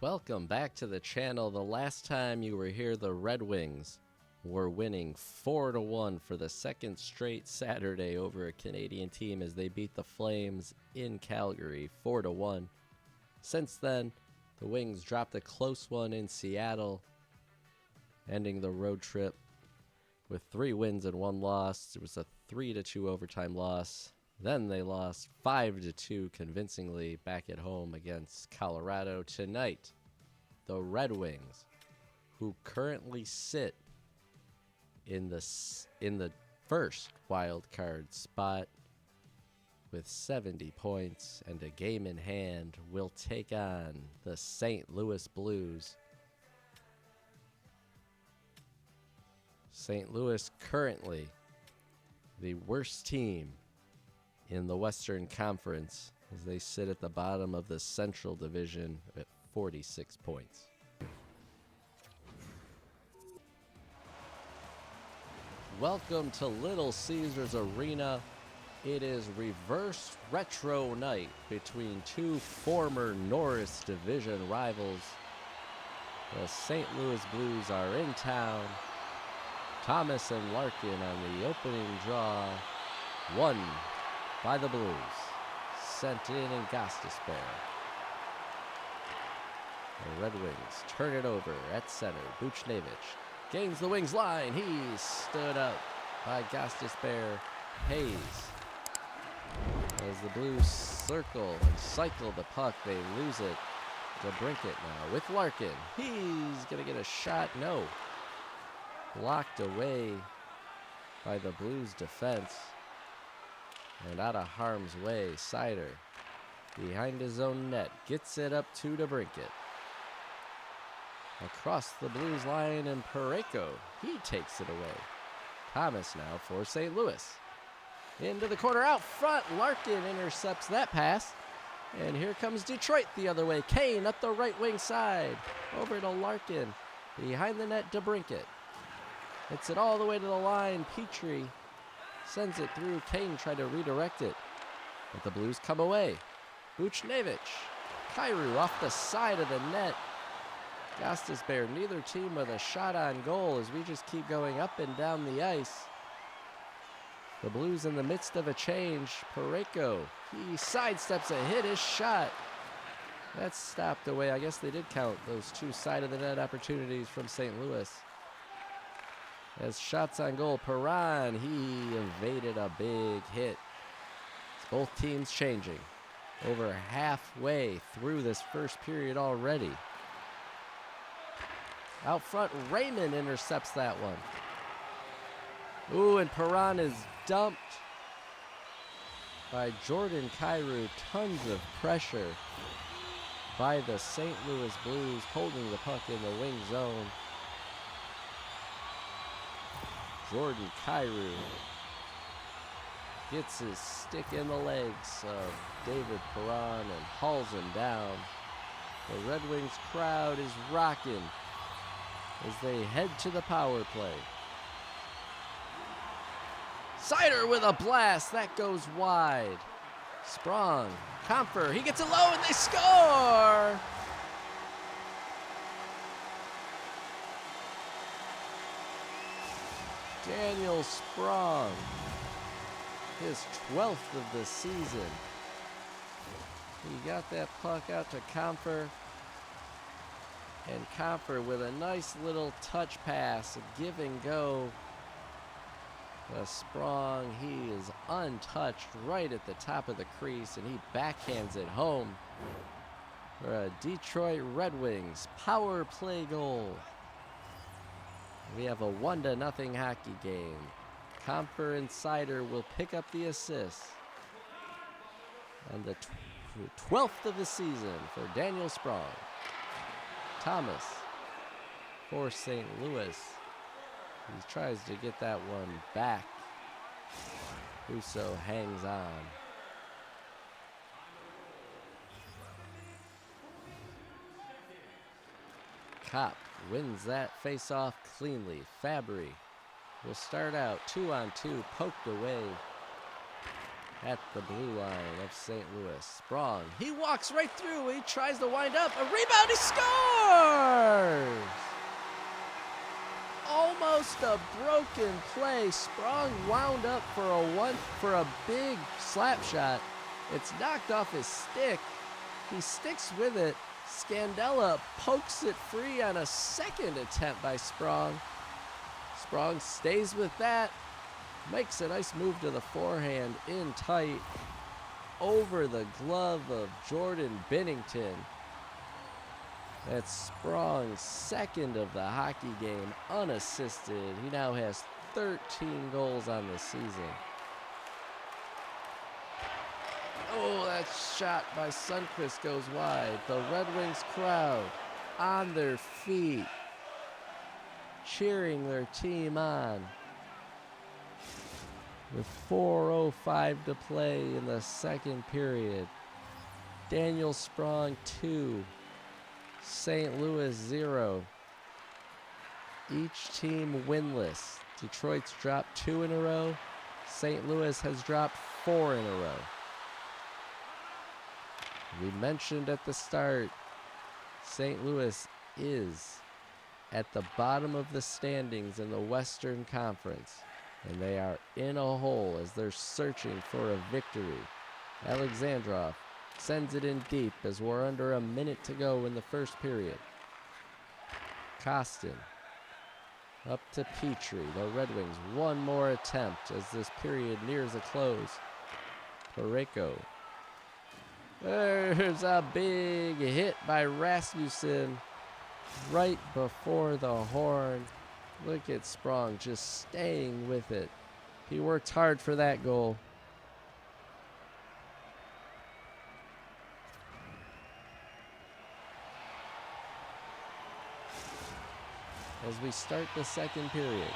Welcome back to the channel. The last time you were here, the Red Wings were winning 4-1 for the second straight Saturday over a Canadian team as they beat the Flames in Calgary 4-1. Since then, the Wings dropped a close one in Seattle, ending the road trip with 3 wins and 1 loss. It was a 3-2 overtime loss. Then they lost 5-2 convincingly back at home against Colorado. Tonight, the Red Wings, who currently sit in the first wild card spot with 70 points and a game in hand, will take on the St. Louis Blues. St. Louis currently the worst team in the Western Conference as they sit at the bottom of the Central Division at 46 points. Welcome to Little Caesars Arena. It is reverse retro night between 2 former Norris Division rivals. The St. Louis Blues are in town. Thomas and Larkin on the opening draw, won by the Blues. Sent in Goss despair. The Red Wings turn it over at center. Buchnevich gains the Wings line. He stood up by Goss despair. Hayes. As the Blues circle and cycle the puck, they lose it to Brinkett now with Larkin. He's going to get a shot. No. Blocked away by the Blues defense. And out of harm's way, Sider, behind his own net, gets it up to Brinkett. Across the Blues line, and Parayko, he takes it away. Thomas now for St. Louis. Into the corner, out front, Larkin intercepts that pass. And here comes Detroit the other way. Kane up the right wing side. Over to Larkin. Behind the net, Brinkett. Hits it all the way to the line. Petrie sends it through. Kane tried to redirect it, but the Blues come away. Buchnevich, Kyrou off the side of the net. Goss despair, neither team with a shot on goal as we just keep going up and down the ice. The Blues in the midst of a change. Parayko, he sidesteps a hit, his shot. That's stopped away. I guess they did count those 2 side of the net opportunities from St. Louis. As shots on goal, Perron, he evaded a big hit. It's both teams changing. Over halfway through this first period already. Out front, Raymond intercepts that one. Ooh, and Perron is dumped by Jordan Kyrou. Tons of pressure by the St. Louis Blues, holding the puck in the wing zone. Jordan Kyrou gets his stick in the legs of David Perron and hauls him down. The Red Wings crowd is rocking as they head to the power play. Sider with a blast. That goes wide. Sprong. Comfer. He gets it low and they score! Daniel Sprong, his 12th of the season. He got that puck out to Comfer. And Comfer with a nice little touch pass, a give and go. Sprong, he is untouched right at the top of the crease, and he backhands it home for a Detroit Red Wings power play goal. We have a 1-0 hockey game. Comfer and Sider will pick up the assists. And the 12th of the season for Daniel Sprong. Thomas for St. Louis. He tries to get that one back. Husso hangs on. Kopp wins that face-off cleanly. Fabry will start out 2-on-2, poked away. at the blue line of St. Louis. Sprong, he walks right through. He tries to wind up. A rebound, he scores! Almost a broken play. Sprong wound up for a big slap shot. It's knocked off his stick. He sticks with it. Scandella pokes it free on a second attempt by Sprong. Sprong stays with that. Makes a nice move to the forehand in tight over the glove of Jordan Bennington. That's Sprong's second of the hockey game unassisted. He now has 13 goals on the season. Oh, that shot by Sundqvist goes wide. The Red Wings crowd on their feet, cheering their team on. With 4:05 to play in the second period. Daniel Sprong 2, St. Louis 0. Each team winless. Detroit's dropped 2 in a row. St. Louis has dropped 4 in a row. We mentioned at the start, St. Louis is at the bottom of the standings in the Western Conference, and they are in a hole as they're searching for a victory. Alexandrov sends it in deep as we're under a minute to go in the first period. Kostin up to Petrie. The Red Wings one more attempt as this period nears a close. Pareko. There's a big hit by Rasmussen right before the horn. Look at Sprong just staying with it. He worked hard for that goal. As we start the second period,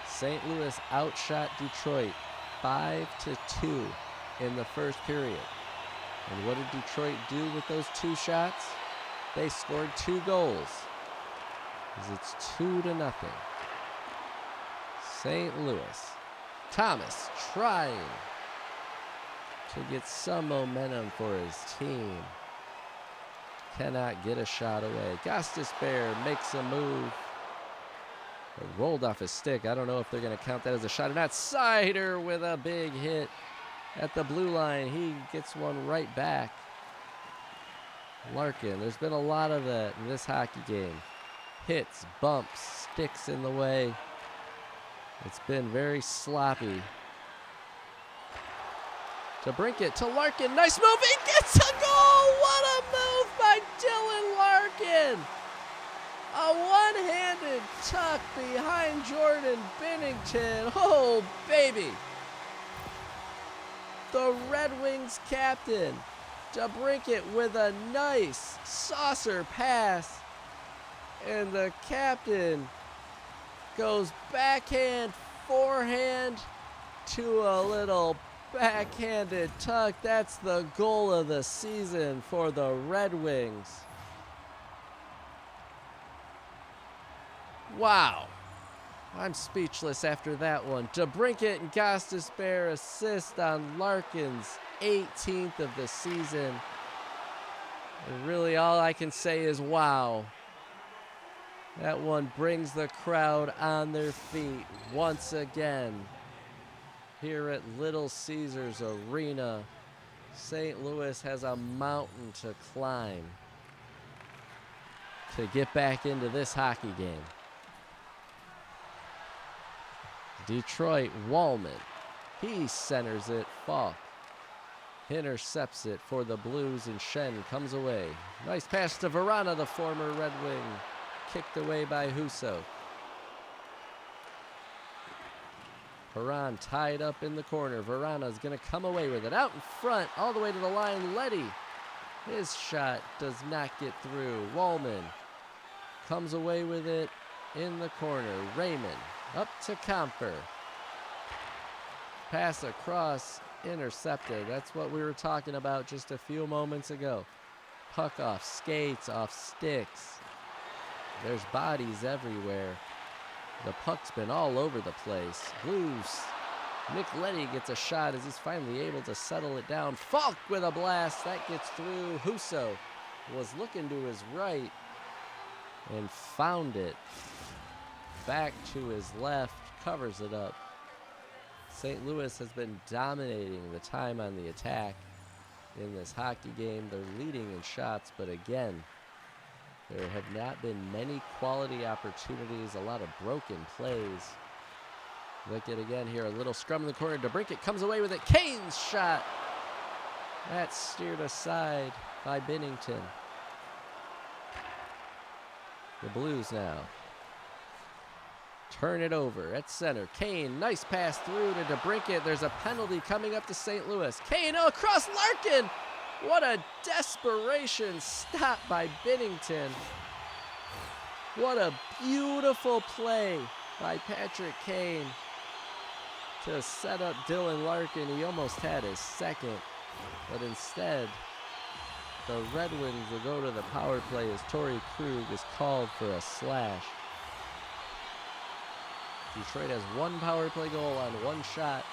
St. Louis outshot Detroit 5-2 in the first period. And what did Detroit do with those 2 shots? They scored 2 goals. As it's 2-0. St. Louis. Thomas trying to get some momentum for his team. Cannot get a shot away. Gostisbehere makes a move. It rolled off his stick. I don't know if they're going to count that as a shot or not. Sider with a big hit at the blue line. He gets one right back. Larkin, there's been a lot of that in this hockey game. Hits, bumps, sticks in the way. It's been very sloppy. To Brinkett, to Larkin, nice move, he gets a goal! What a move by Dylan Larkin! A one-handed tuck behind Jordan Bennington. Oh, baby! The Red Wings captain, to Brinkett with a nice saucer pass. And the captain goes backhand, forehand to a little backhanded tuck. That's the goal of the season for the Red Wings. Wow. I'm speechless after that one. DeBrincat and Gostisbehere assist on Larkin's 18th of the season. And really all I can say is wow. That one brings the crowd on their feet once again. Here at Little Caesars Arena, St. Louis has a mountain to climb to get back into this hockey game. Detroit, Wallman, he centers it. Falk intercepts it for the Blues, and Shen comes away. Nice pass to Verana, the former Red Wing, kicked away by Husso. Perron tied up in the corner. Verana's going to come away with it. Out in front, all the way to the line, Letty. His shot does not get through. Wallman comes away with it in the corner. Raymond up to Comper. Pass across, intercepted. That's what we were talking about just a few moments ago. Puck off skates, off sticks. There's bodies everywhere. The puck's been all over the place. Blues Nick Letty gets a shot as he's finally able to settle it down. Falk with a blast. That gets through. Husso was looking to his right and found it. Back to his left. Covers it up. St. Louis has been dominating the time on the attack in this hockey game. They're leading in shots, but again, there have not been many quality opportunities, a lot of broken plays. Look at it again here, a little scrum in the corner. DeBrincat comes away with it. Kane's shot. That's steered aside by Binnington. The Blues now turn it over at center. Kane, nice pass through to DeBrincat. There's a penalty coming up to St. Louis. Kane across Larkin. What a desperation stop by Binnington. What a beautiful play by Patrick Kane to set up Dylan Larkin. He almost had his second, but instead the Red Wings will go to the power play as Torrey Krug is called for a slash. Detroit has one power play goal on one shot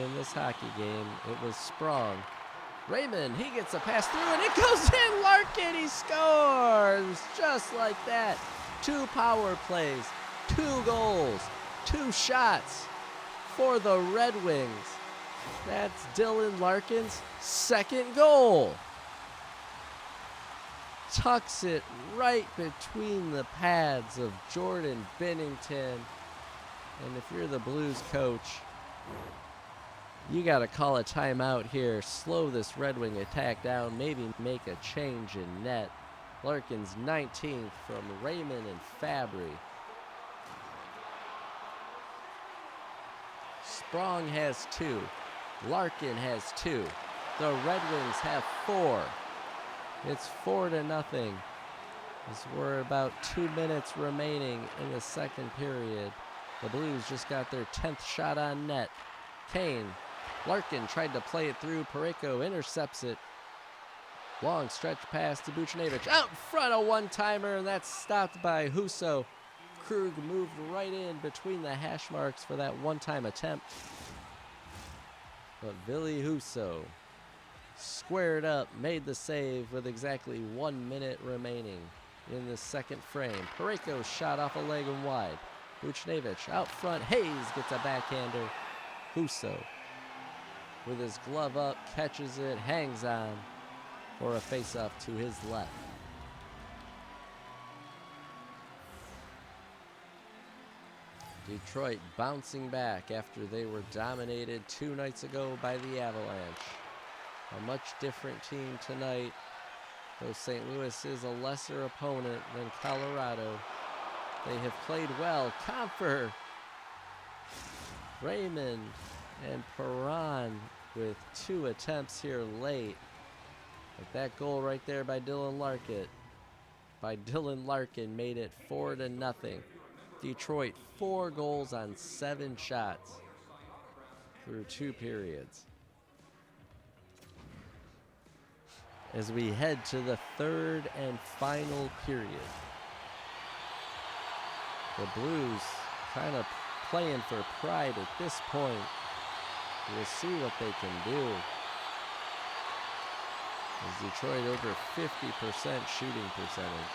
in this hockey game. It was Sprong. Raymond, he gets a pass through and it goes in. Larkin, he scores just like that. 2 power plays, 2 goals, 2 shots for the Red Wings. That's Dylan Larkin's second goal. Tucks it right between the pads of Jordan Binnington. And if you're the Blues coach, you got to call a timeout here, slow this Red Wing attack down, maybe make a change in net. Larkin's 19th from Raymond and Fabry. Sprong has 2. Larkin has 2. The Red Wings have 4. It's 4-0 as we're about 2 minutes remaining in the second period. The Blues just got their 10th shot on net. Kane, Larkin tried to play it through. Parayko intercepts it. Long stretch pass to Buchnevich. Out front, a one-timer, and that's stopped by Husso. Krug moved right in between the hash marks for that one-time attempt. But Ville Husso squared up, made the save with exactly 1 minute remaining in the second frame. Parayko shot off a leg and wide. Buchnevich out front. Hayes gets a backhander. Husso with his glove up, catches it, hangs on for a faceoff to his left. Detroit bouncing back after they were dominated 2 nights ago by the Avalanche. A much different team tonight, though St. Louis is a lesser opponent than Colorado. They have played well. Comfer, Raymond, and Perron with 2 attempts here late. But that goal right there by Dylan Larkin made it 4-0. Detroit 4 goals on 7 shots through 2 periods. As we head to the third and final period, the Blues kind of playing for pride at this point. We'll see what they can do. As Detroit over 50% shooting percentage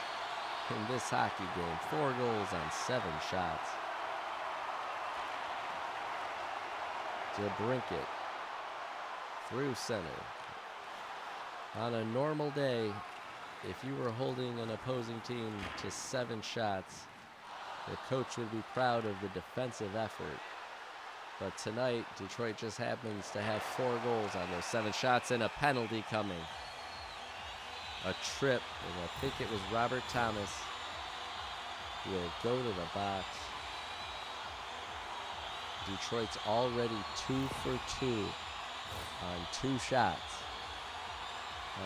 in this hockey game. 4 goals on 7 shots. DeBrincat through center. On a normal day, if you were holding an opposing team to 7 shots, the coach would be proud of the defensive effort. But tonight, Detroit just happens to have 4 goals on those 7 shots and a penalty coming. A trip, and I think it was Robert Thomas will go to the box. Detroit's already 2 for 2 on 2 shots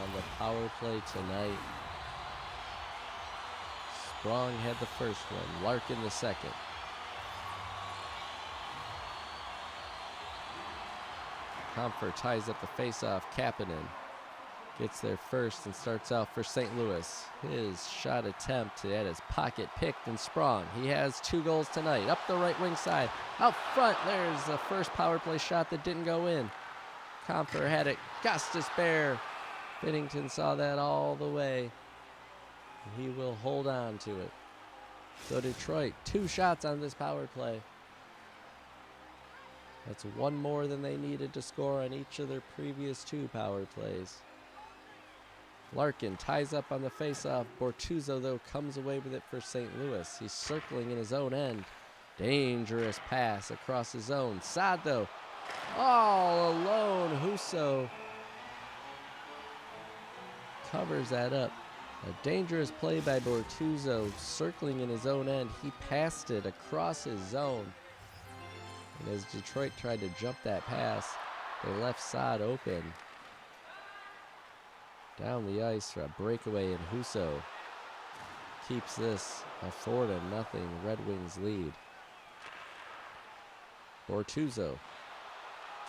on the power play tonight. Sprong had the first one, Larkin the second. Comfer ties up the faceoff, Kapanen. gets there first and starts out for St. Louis. His shot attempt at his pocket picked and sprung. He has 2 goals tonight. Up the right wing side. Out front, there's the first power play shot that didn't go in. Comfer had it. Gustus Bear. Bennington saw that all the way. He will hold on to it. So Detroit, 2 shots on this power play. That's 1 more than they needed to score on each of their previous 2 power plays. Larkin ties up on the faceoff. Bortuzzo, though, comes away with it for St. Louis. He's circling in his own end. Dangerous pass across his zone. Saad, though, all alone. Husso covers that up. A dangerous play by Bortuzzo, circling in his own end. He passed it across his zone. And as Detroit tried to jump that pass, they left Saad open. Down the ice for a breakaway, and Husso keeps this a 4-0 Red Wings lead. Bortuzzo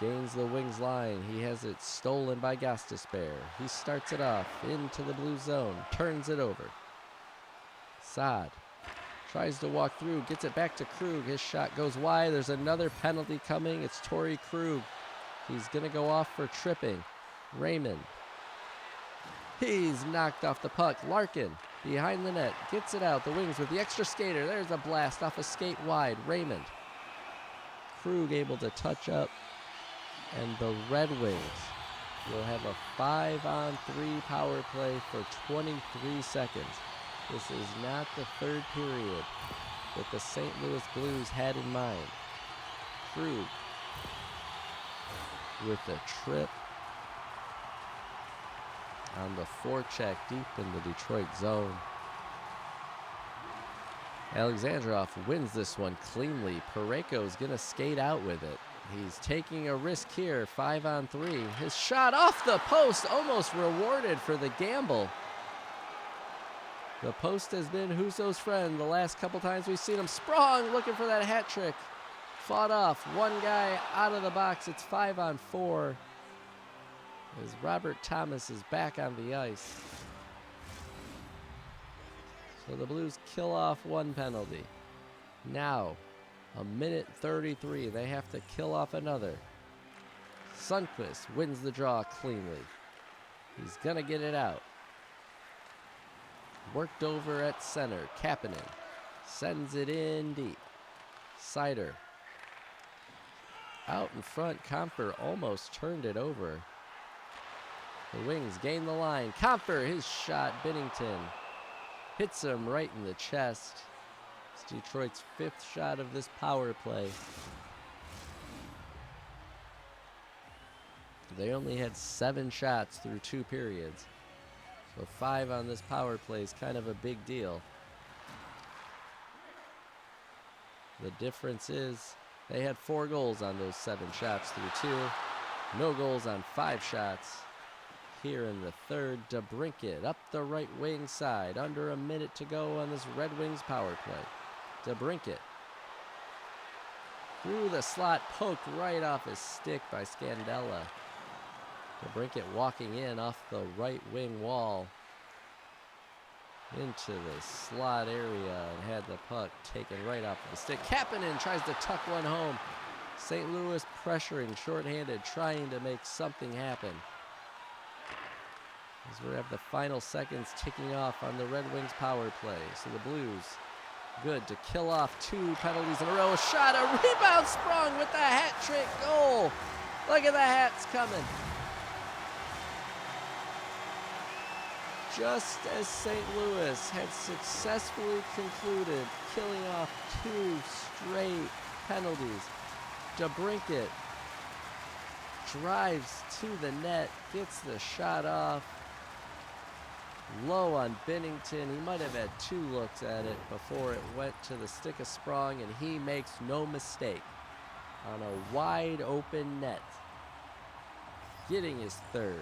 gains the Wings line. He has it stolen by Gostisbehere. He starts it off into the blue zone, turns it over. Saad tries to walk through, gets it back to Krug. His shot goes wide. There's another penalty coming. It's Torrey Krug. He's going to go off for tripping. Raymond. He's knocked off the puck. Larkin behind the net. Gets it out. The Wings with the extra skater. There's a blast off a skate wide. Raymond. Krug able to touch up. And the Red Wings will have a 5-on-3 power play for 23 seconds. This is not the 3rd period that the St. Louis Blues had in mind. Krug with a trip on the forecheck deep in the Detroit zone. Alexandrov wins this one cleanly. Pareko's going to skate out with it. He's taking a risk here, 5-on-3. His shot off the post, almost rewarded for the gamble. The post has been Husso's friend the last couple times we've seen him. Sprong looking for that hat trick. Fought off. 1 guy out of the box. It's 5-on-4. As Robert Thomas is back on the ice. So the Blues kill off 1 penalty. Now, 1:33. They have to kill off another. Sundqvist wins the draw cleanly. He's going to get it out. Worked over at center. Kapanen sends it in deep. Seider. Out in front. Comfer almost turned it over. The Wings gain the line. Comfer, his shot. Bennington hits him right in the chest. It's Detroit's 5th shot of this power play. They only had 7 shots through 2 periods. So 5 on this power play is kind of a big deal. The difference is they had 4 goals on those 7 shots through 2. No goals on 5 shots. Here in the 3rd, DeBrincat up the right wing side. Under a minute to go on this Red Wings power play. DeBrincat through the slot, poked right off his stick by Scandella. DeBrincat walking in off the right wing wall into the slot area and had the puck taken right off of the stick. Kapanen tries to tuck one home. St. Louis pressuring, shorthanded, trying to make something happen. As we have the final seconds ticking off on the Red Wings power play. So the Blues good to kill off 2 penalties in a row. A shot, a rebound, Sprung with the hat trick goal. Look at the hats coming. Just as St. Louis had successfully concluded killing off 2 straight penalties, DeBrincat drives to the net, gets the shot off. Low on Bennington. He might have had 2 looks at it before it went to the stick of Sprong, and he makes no mistake on a wide open net. Getting his 3rd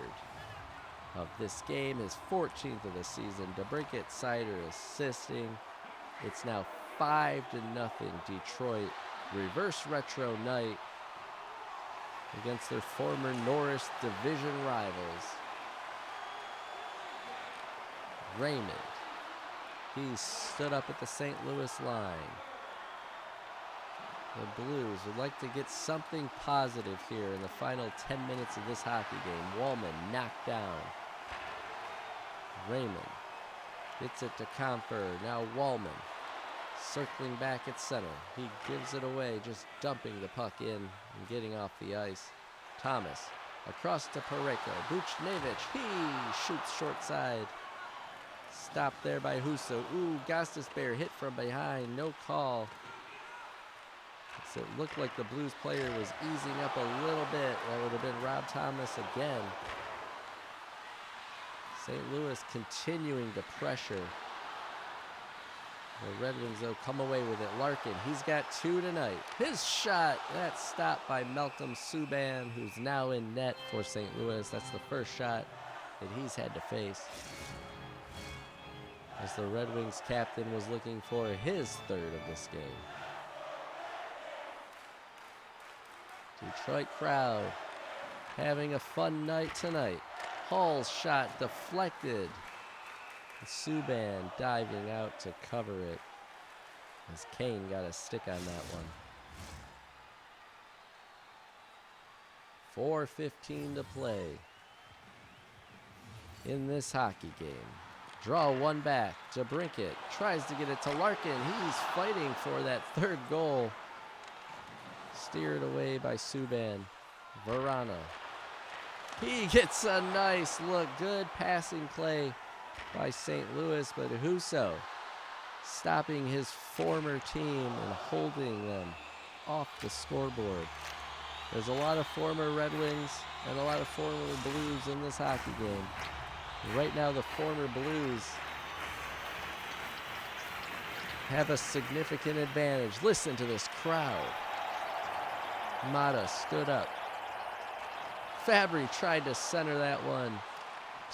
of this game, his 14th of the season. DeBrincat Seider assisting. It's now 5-0 Detroit. Reverse retro night against their former Norris division rivals. Raymond. He stood up at the St. Louis line. The Blues would like to get something positive here in the final 10 minutes of this hockey game. Wallman knocked down. Raymond gets it to Comfer. Now Wallman circling back at center. He gives it away, just dumping the puck in and getting off the ice. Thomas across to Pareko. Buchnevich, he shoots short side. Stopped there by Husso. Ooh, Gostisbehere hit from behind. No call. So it looked like the Blues player was easing up a little bit. That would have been Rob Thomas again. St. Louis continuing to pressure. The Red Wings, though, come away with it. Larkin, he's got 2 tonight. His shot, that's stopped by Malcolm Subban, who's now in net for St. Louis. That's the first shot that he's had to face, as the Red Wings captain was looking for his 3rd of this game. Detroit crowd having a fun night tonight. Hall's shot deflected. Subban diving out to cover it, as Kane got a stick on that one. 4:15 to play in this hockey game. Draw one back. DeBrincat tries to get it to Larkin. He's fighting for that 3rd goal. Steered away by Subban. Verana. He gets a nice look. Good passing play by St. Louis, but Husso stopping his former team and holding them off the scoreboard. There's a lot of former Red Wings and a lot of former Blues in this hockey game. Right now, the former Blues have a significant advantage. Listen to this crowd. Mata stood up. Fabry tried to center that one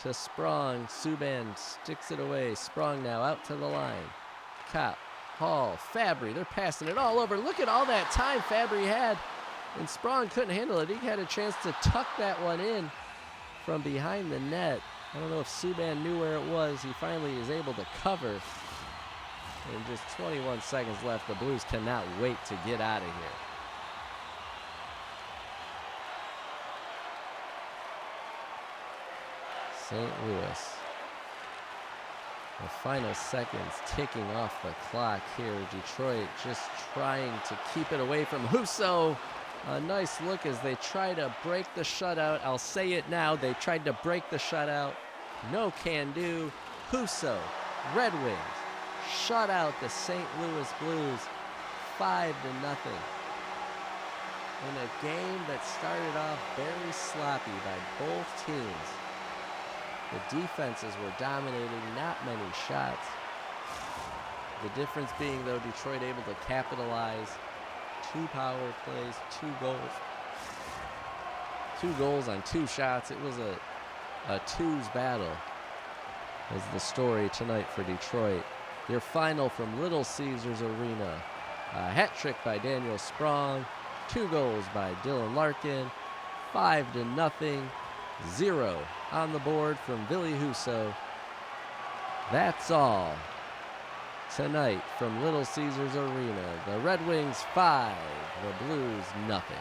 to Sprong. Subban sticks it away. Sprong now out to the line. Kopp, Hall, Fabry. They're passing it all over. Look at all that time Fabry had, and Sprong couldn't handle it. He had a chance to tuck that one in from behind the net. I don't know if Subban knew where it was. He finally is able to cover. And just 21 seconds left. The Blues cannot wait to get out of here. St. Louis. The final seconds ticking off the clock here. Detroit just trying to keep it away from Husso. A nice look as they try to break the shutout. I'll say it now. They tried to break the shutout. No can do. Husso, Red Wings, shut out the St. Louis Blues 5-0. In a game that started off very sloppy by both teams. The defenses were dominating, not many shots. The difference being, though, Detroit able to capitalize. 2 power plays, 2 goals. 2 goals on 2 shots. It was a twos battle is the story tonight for Detroit. Your final from Little Caesars Arena. A hat trick by Daniel Sprong. 2 goals by Dylan Larkin. 5-0. 0 on the board from Ville Husso. That's all tonight from Little Caesars Arena. The Red Wings 5, the Blues nothing.